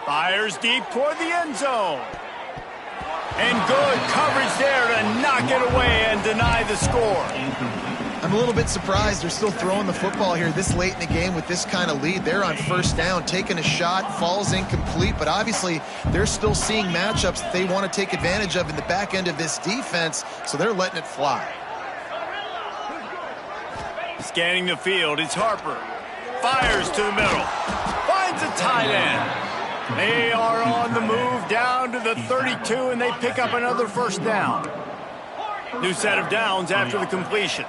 Fires deep toward the end zone. And good coverage there to knock it away and deny the score. I'm a little bit surprised they're still throwing the football here this late in the game with this kind of lead. They're on first down, taking a shot, falls incomplete, but obviously they're still seeing matchups that they want to take advantage of in the back end of this defense, so they're letting it fly. Scanning the field, it's Harper. Fires to the middle. Finds a tight end. They are on the move down to the 32, and they pick up another first down. New set of downs after the completion.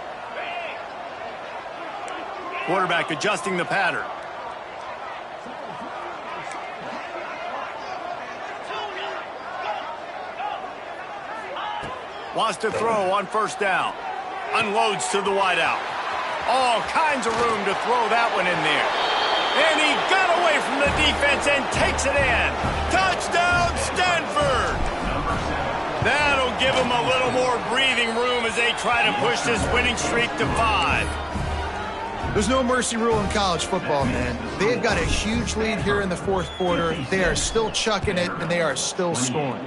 Quarterback adjusting the pattern. Wants to throw on first down. Unloads to the wideout. All kinds of room to throw that one in there. And he got away from the defense and takes it in. Touchdown, Stanford! That'll give him a little more breathing room as they try to push this winning streak to 5. There's no mercy rule in college football, man. They've got a huge lead here in the fourth quarter. They are still chucking it, and they are still scoring.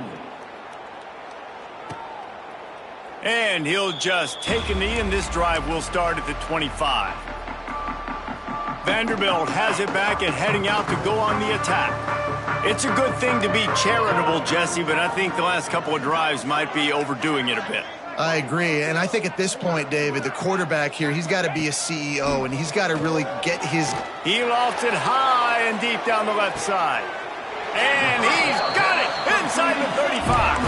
And he'll just take a knee, and this drive will start at the 25. Vanderbilt has it back and heading out to go on the attack. It's a good thing to be charitable, Jesse, but I think the last couple of drives might be overdoing it a bit. I agree, and I think at this point, David, the quarterback here, he's got to be a CEO, and he's got to really get his... He lofted high and deep down the left side. And he's got it inside the 35.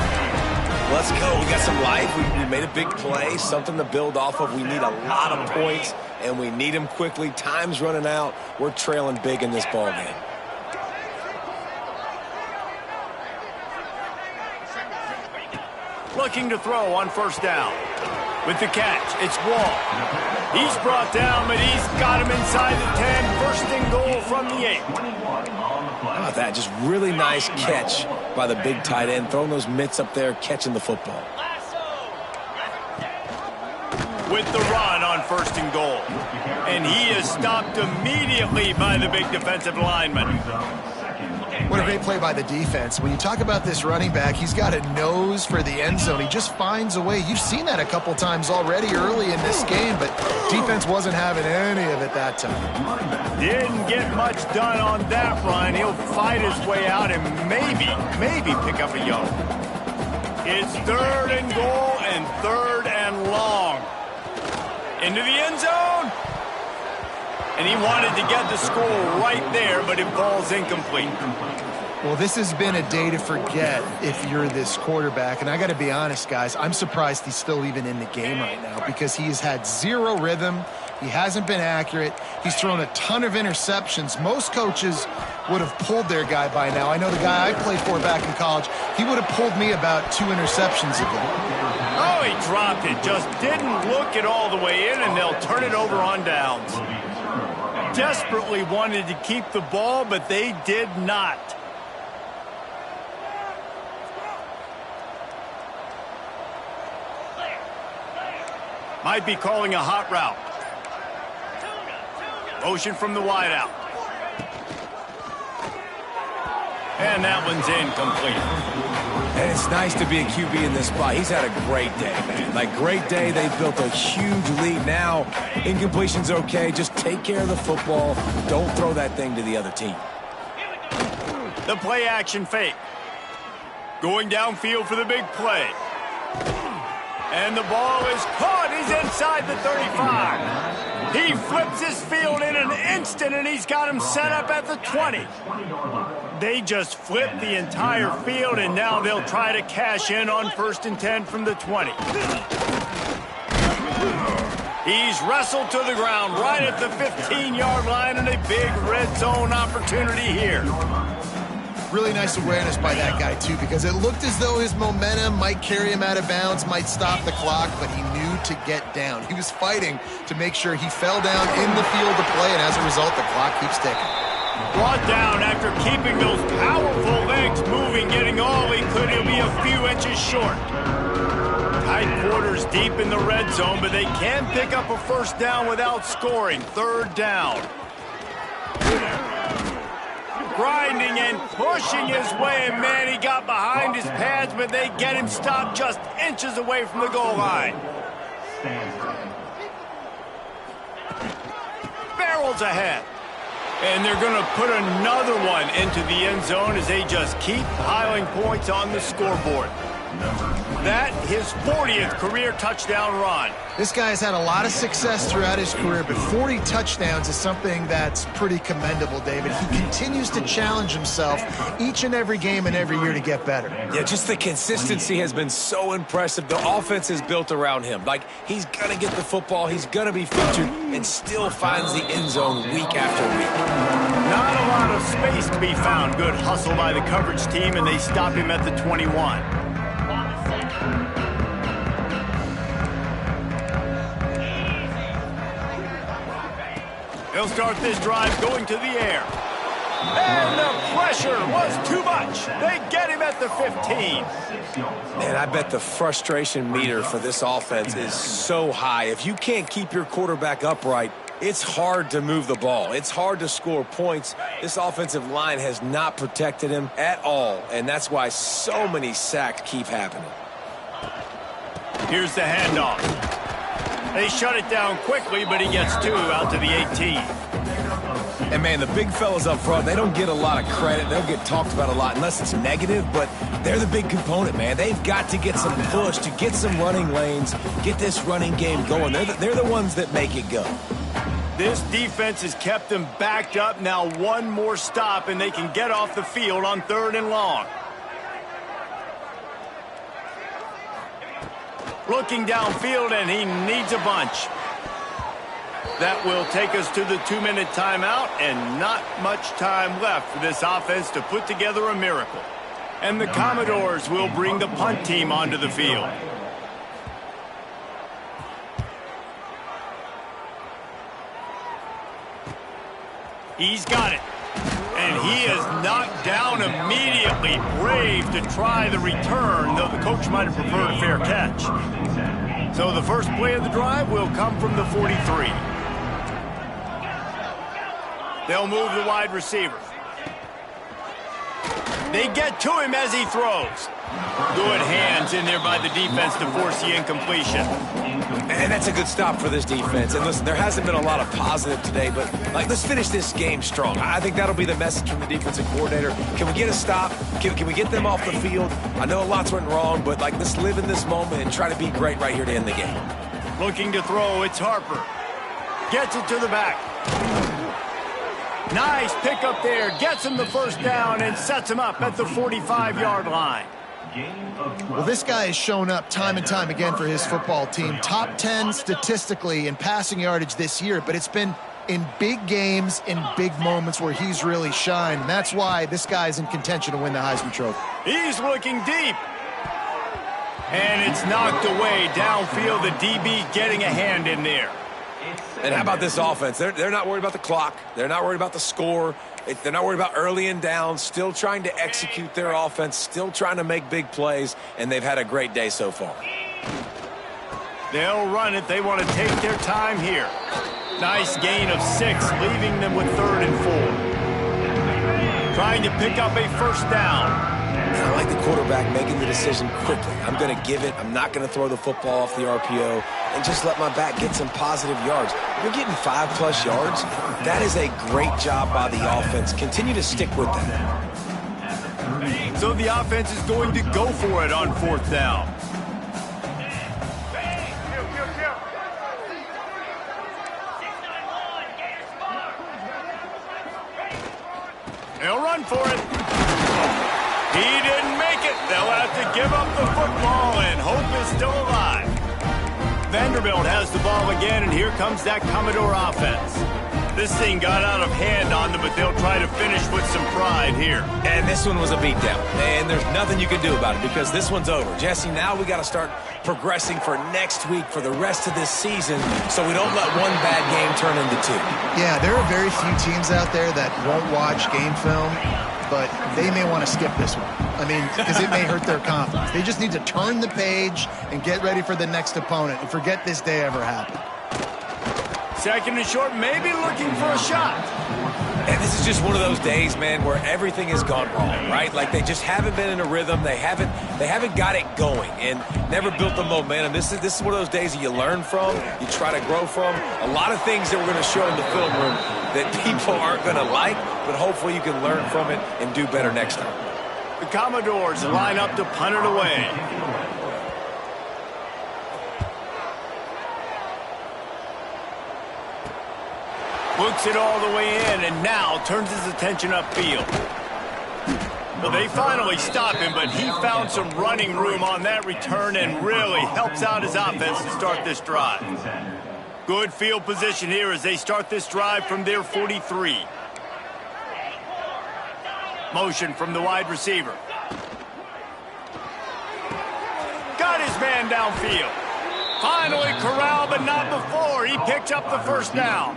Let's go. We got some life. We made a big play, something to build off of. We need a lot of points, and we need them quickly. Time's running out. We're trailing big in this ball game. Looking to throw on first down. With the catch, it's Wall. He's brought down, but he's got him inside the 10. First and goal from the 8. How about that? Just really nice catch by the big tight end. Throwing those mitts up there, catching the football. With the run on first and goal. And he is stopped immediately by the big defensive lineman. What a great play by the defense. When you talk about this running back, he's got a nose for the end zone. He just finds a way. You've seen that a couple times already early in this game, but defense wasn't having any of it that time. Didn't get much done on that run. He'll fight his way out and maybe pick up a yard. It's third and goal and third and long. Into the end zone. And he wanted to get the score right there, but it falls incomplete. Well, this has been a day to forget if you're this quarterback. And I got to be honest, guys, I'm surprised he's still even in the game right now because he has had zero rhythm. He hasn't been accurate. He's thrown a ton of interceptions. Most coaches would have pulled their guy by now. I know the guy I played for back in college, he would have pulled me about 2 interceptions ago. Oh, he dropped it. Just didn't look it all the way in, and they'll turn it over on downs. Desperately wanted to keep the ball, but they did not. Might be calling a hot route. Motion from the wideout. And that one's incomplete. And it's nice to be a QB in this spot. He's had a great day, man. Like, great day. They built a huge lead. Now, incompletion's okay. Just take care of the football. Don't throw that thing to the other team. The play action fake. Going downfield for the big play. And the ball is caught. He's inside the 35. He flips his field in an instant, and he's got him set up at the 20. They just flipped the entire field, and now they'll try to cash in on 1st and 10 from the 20. He's wrestled to the ground right at the 15-yard line, and a big red zone opportunity here. Really nice awareness by that guy, too, because it looked as though his momentum might carry him out of bounds, might stop the clock, but he knew to get down. He was fighting to make sure he fell down in the field to play, and as a result, the clock keeps ticking. Brought down after keeping those powerful legs moving, getting all he could. He'll be a few inches short. Tight quarters deep in the red zone, but they can pick up a first down without scoring. 3rd down. Grinding and pushing his way, and man, he got behind his pads, but they get him stopped just inches away from the goal line. barrels ahead. And they're going to put another one into the end zone as they just keep piling points on the scoreboard. That, his 40th career touchdown run. This guy has had a lot of success throughout his career, but 40 touchdowns is something that's pretty commendable, David. He continues to challenge himself each and every game and every year to get better. Yeah, just the consistency has been so impressive. The offense is built around him. Like, he's going to get the football, he's going to be featured, and still finds the end zone week after week. Not a lot of space to be found. Good hustle by the coverage team, and they stop him at the 21. They'll start this drive going to the air. And the pressure was too much. They get him at the 15. Man, I bet the frustration meter for this offense is so high. If you can't keep your quarterback upright, it's hard to move the ball. It's hard to score points. This offensive line has not protected him at all, and that's why so many sacks keep happening. Here's the handoff. They shut it down quickly, but he gets 2 out to the 18. And, man, the big fellas up front, they don't get a lot of credit. They'll get talked about a lot unless it's negative, but they're the big component, man. They've got to get some push to get some running lanes, get this running game going. They're the ones that make it go. This defense has kept them backed up. Now one more stop, and they can get off the field on 3rd and long. Looking downfield, and he needs a bunch. That will take us to the 2-minute timeout, and not much time left for this offense to put together a miracle. And the Commodores will bring the punt team onto the field. He's got it. And he is knocked down immediately. Brave to try the return, though the coach might have preferred a fair catch. So the first play of the drive will come from the 43. They'll move the wide receiver. They get to him as he throws. Good hands in there by the defense to force the incompletion. And that's a good stop for this defense. And listen, there hasn't been a lot of positive today, but let's finish this game strong. I think that'll be the message from the defensive coordinator. Can we get a stop? Can we get them off the field? I know lots went wrong, but let's live in this moment and try to be great right here to end the game. Looking to throw, it's Harper. Gets it to the back. Nice pickup there. Gets him the first down and sets him up at the 45-yard line. Well, this guy has shown up time and time again for his football team. Top 10 statistically in passing yardage this year, but it's been in big games, in big moments where he's really shined. And that's why this guy's in contention to win the Heisman Trophy. He's looking deep. And it's knocked away downfield. The DB getting a hand in there. And how about this offense? They're not worried about the clock. They're not worried about the score. They're not worried about early and down. Still trying to execute their offense. Still trying to make big plays. And they've had a great day so far. They'll run it. They want to take their time here. Nice gain of 6, leaving them with 3rd and 4. Trying to pick up a first down. And I like the quarterback making the decision quickly. I'm going to give it. I'm not going to throw the football off the RPO and just let my back get some positive yards. You're getting 5+ yards. That is a great job by the offense. Continue to stick with that. So the offense is going to go for it on 4th down. They'll run for it. He didn't make it. They'll have to give up the football, and hope is still alive. Vanderbilt has the ball again, and here comes that Commodore offense. This thing got out of hand on them, but they'll try to finish with some pride here. And this one was a beatdown, and there's nothing you can do about it because this one's over. Jesse, now we got to start progressing for next week for the rest of this season so we don't let one bad game turn into 2. Yeah, there are very few teams out there that won't watch game film, but they may want to skip this one. I mean, because it may hurt their confidence. They just need to turn the page and get ready for the next opponent and forget this day ever happened. 2nd and short, maybe looking for a shot. And this is just one of those days, man, where everything has gone wrong, right? Like they just haven't been in a rhythm. They haven't got it going and never built the momentum. This is one of those days that you learn from, you try to grow from. A lot of things that we're going to show in the film room that people aren't going to like, but hopefully you can learn from it and do better next time. The Commodores line up to punt it away. Looks it all the way in and now turns his attention upfield. Well, they finally stop him, but he found some running room on that return and really helps out his offense to start this drive. Good field position here as they start this drive from their 43. Motion from the wide receiver. Got his man downfield. Finally corralled, but not before. He picked up the first down.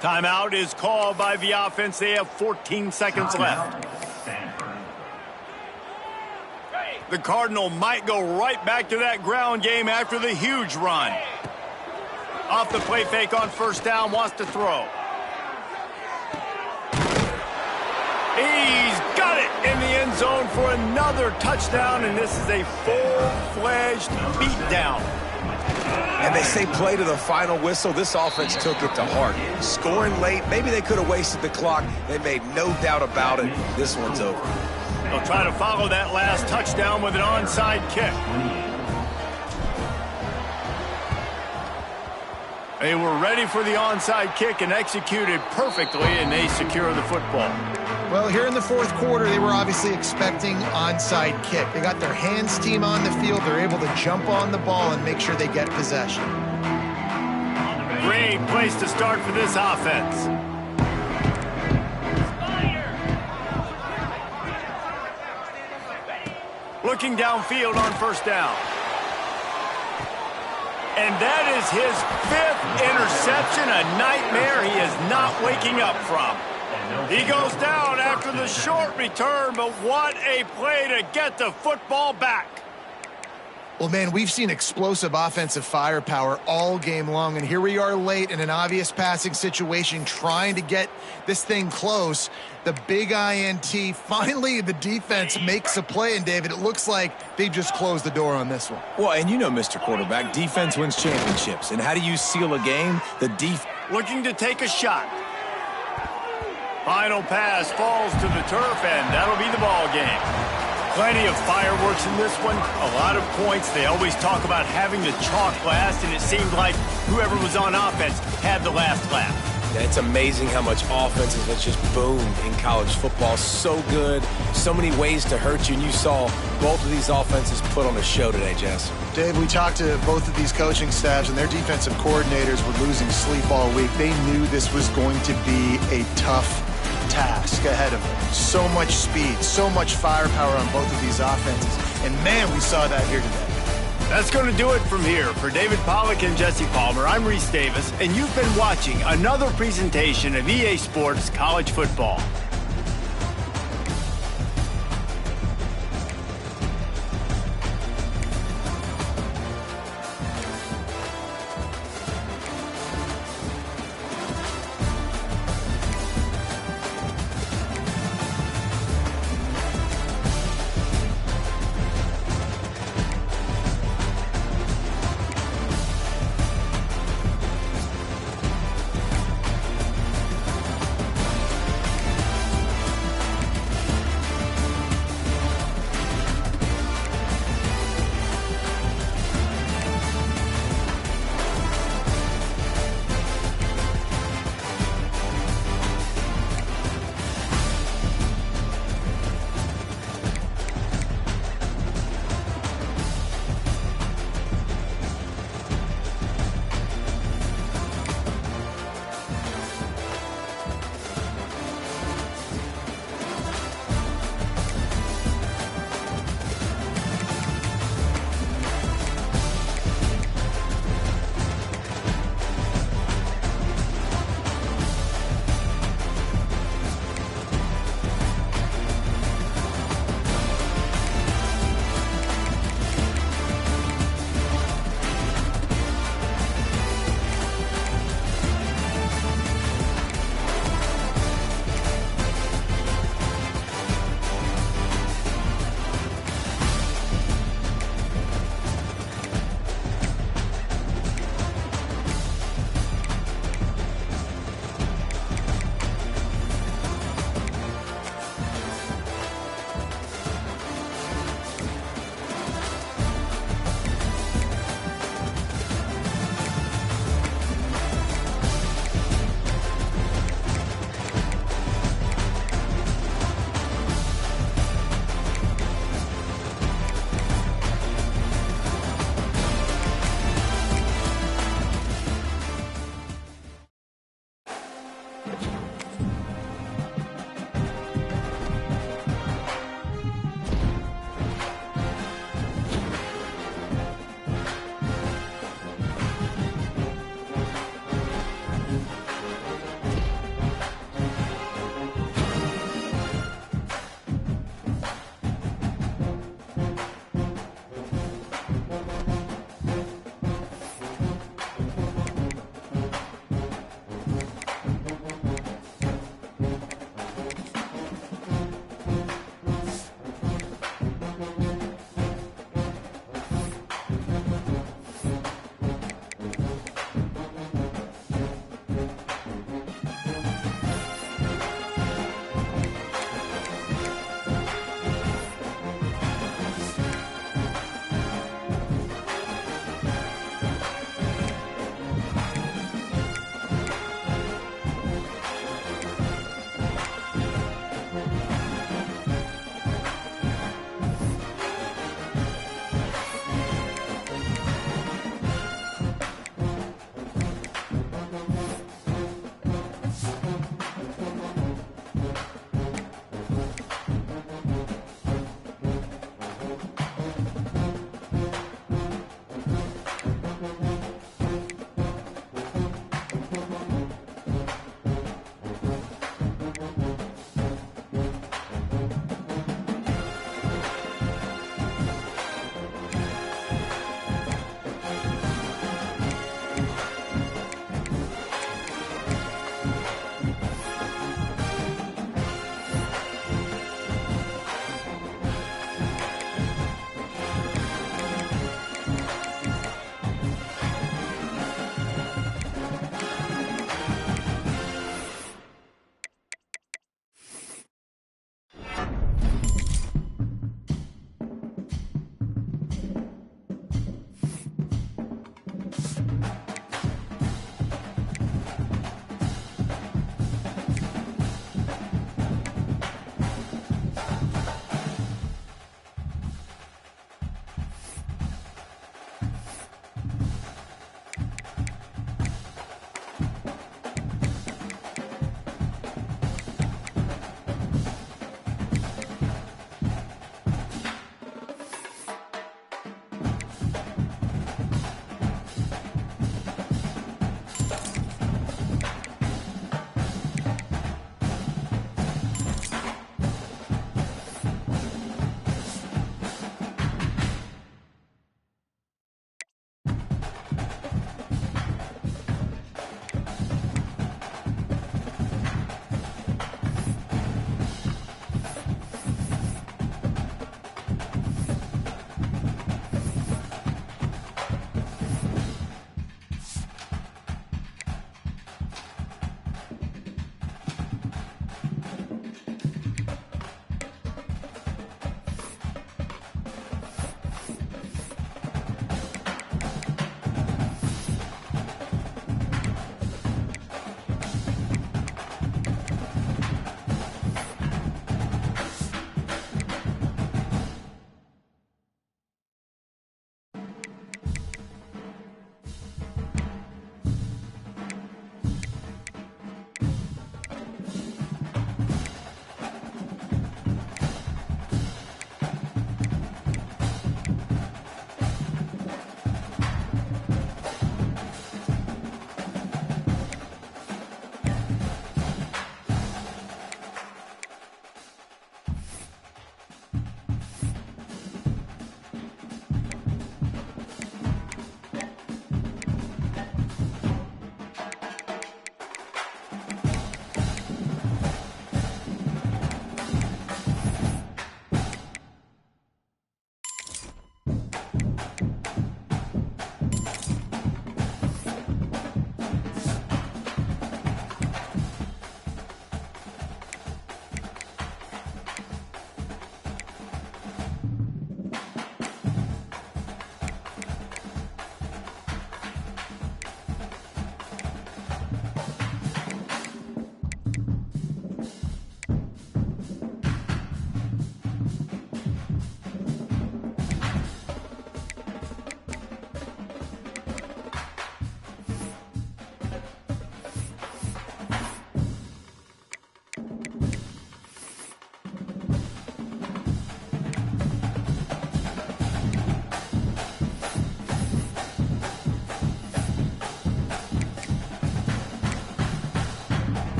Timeout is called by the offense. They have 14 seconds left. The Cardinal might go right back to that ground game after the huge run. Off the play fake on first down, wants to throw. He's got it in the end zone for another touchdown, and this is a full-fledged beatdown. And they say play to the final whistle. This offense took it to heart. Scoring late, maybe they could have wasted the clock. They made no doubt about it. This one's over. They'll try to follow that last touchdown with an onside kick. They were ready for the onside kick and executed perfectly, and they secure the football. Well, here in the fourth quarter, they were obviously expecting onside kick. They got their hands team on the field. They're able to jump on the ball and make sure they get possession. Great place to start for this offense. Looking downfield on first down. And that is his 5th interception, a nightmare he is not waking up from. He goes down after the short return, but what a play to get the football back. Well, man, we've seen explosive offensive firepower all game long, and here we are late in an obvious passing situation trying to get this thing close. The big INT, finally the defense makes a play, and David, it looks like they've just closed the door on this one. Well, and you know, Mr. Quarterback, defense wins championships. And how do you seal a game? The defense. Looking to take a shot. Final pass falls to the turf, and that'll be the ball game. Plenty of fireworks in this one, a lot of points. They always talk about having the chalk last, and it seemed like whoever was on offense had the last laugh. Yeah, it's amazing how much offenses have just boomed in college football. So good, so many ways to hurt you, and you saw both of these offenses put on a show today, Jess. Dave, we talked to both of these coaching staffs, and their defensive coordinators were losing sleep all week. They knew this was going to be a tough task ahead of them. So much speed, so much firepower on both of these offenses. And man, we saw that here today. That's going to do it from here. For David Pollack and Jesse Palmer, I'm Reese Davis, and you've been watching another presentation of EA Sports College Football.